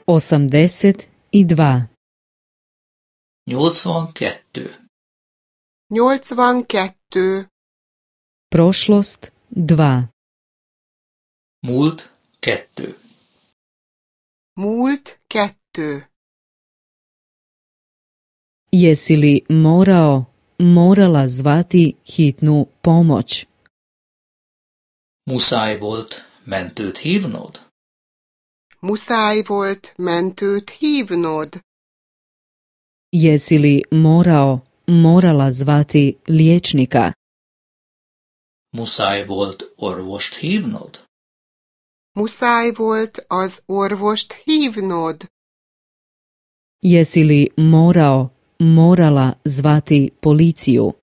82. 82. 82. Prošlost 2. Múlt 2. Múlt 2. Jesi li morala zvati hitnu pomoć? Muszáj volt mentőt hívnod? Muszáj volt mentőt hívnod. Jesi li morala zvati liječnika? Muszáj volt orvost hívnod? Muszáj volt az orvost hívnod. Jesi li morala zvati policiju?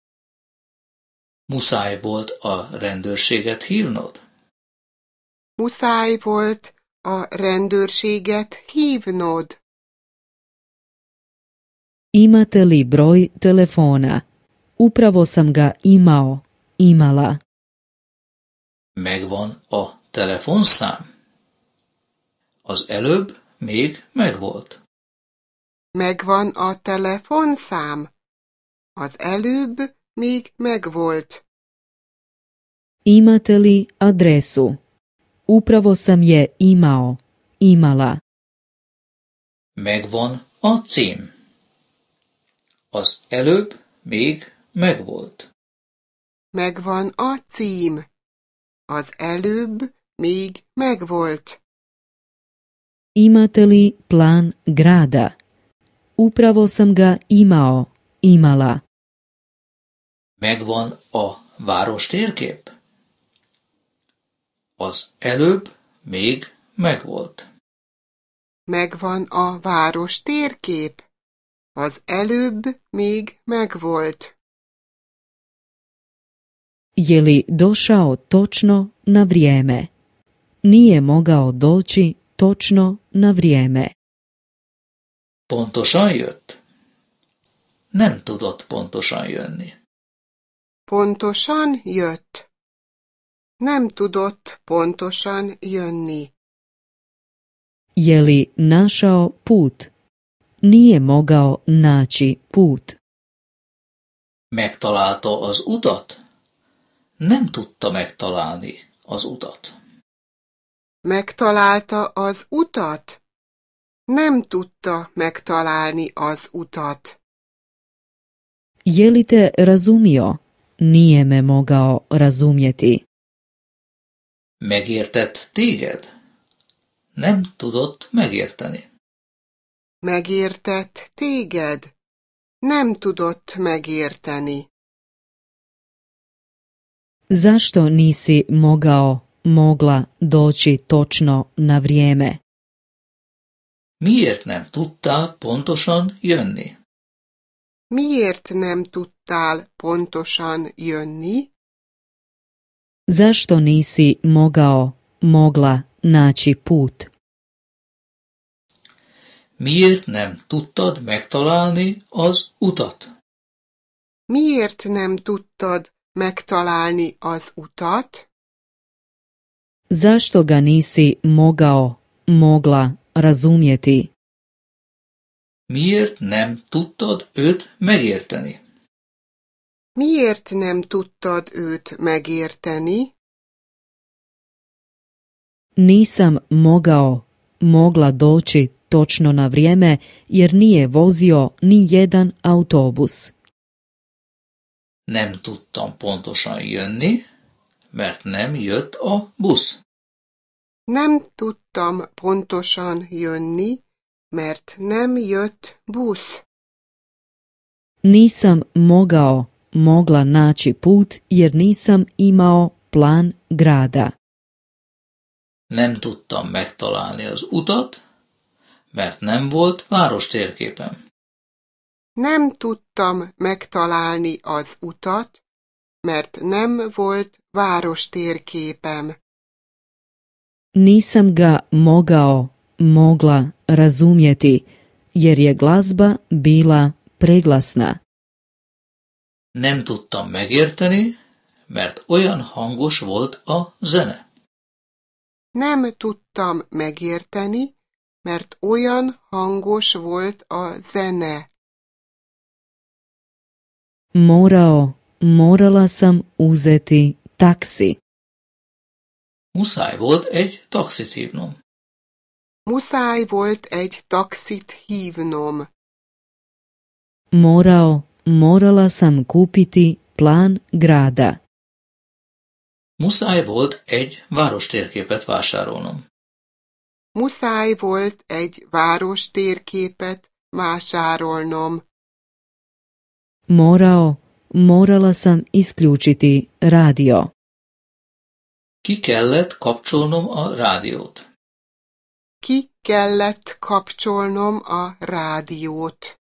Muszáj volt a rendőrséget hívnod? Muszáj volt a rendőrséget hívnod. Imate li broj telefona? Upravo sam ga imala. Megvan a telefonszám? Az előbb még megvolt. Megvan a telefonszám. Az előbb még megvolt. Imate li adresu? Upravo sam je imala. Megvan a cím. Az előbb még megvolt. Megvan a cím. Az előbb még megvolt. Imate li plan grada? Upravo sam ga imala. Megvan a várostérkép? Az előbb még megvolt. Megvan a város térkép. Az előbb még megvolt. Je li došao točno na vrijeme? Nije mogao doći točno na vrijeme. Pontosan jött? Nem tudott pontosan jönni. Pontosan jött. Nem tudott pontosan jönni. Je li našao put? Nije mogao naći put. Megtalálta az utat? Nem tudta megtalálni az utat. Megtalálta az utat? Nem tudta megtalálni az utat. Je li te razumio? Nije me mogao razumjeti. Megértett téged? Nem tudott megérteni. Megértett téged? Nem tudott megérteni. Zašto nisi mogla doći točno na vrijeme? Miért nem tudtál pontosan jönni? Miért nem tudtál pontosan jönni? Zašto nisi mogla naći put? Miért nem tudtad megtalálni az utat? Miért nem tudtad megtalálni az utat? Zašto ga nisi mogla razumjeti? Miért nem tudtad őt megérteni? Miért nem tudtad őt megérteni? Nisam mogla doći točno na vrijeme jer nije vozio ni jedan autobus. Nem tudtam pontosan jönni, mert nem jött a busz. Nem tudtam pontosan jönni, mert nem jött busz. Nisam mogla naći put jer nisam imao plan grada. Nem tudtam megtalálni az utat, mert nem volt várostérképem. Nem tudtam megtalálni az utat, mert nem volt várostérképem. Nisam ga mogla razumjeti jer je glazba bila preglasna. Nem tudtam megérteni, mert olyan hangos volt a zene. Nem tudtam megérteni, mert olyan hangos volt a zene. Morala sam uzeti taksi. Muszáj volt egy taxit hívnom. Muszáj volt egy taxit hívnom. Morala sam kupiti plan grada. Muszáj volt egy várostérképet vásárolnom. Muszáj volt egy várostérképet vásárolnom. Morala sam isključiti radio. Ki kellett kapcsolnom a rádiót. Ki kellett kapcsolnom a rádiót.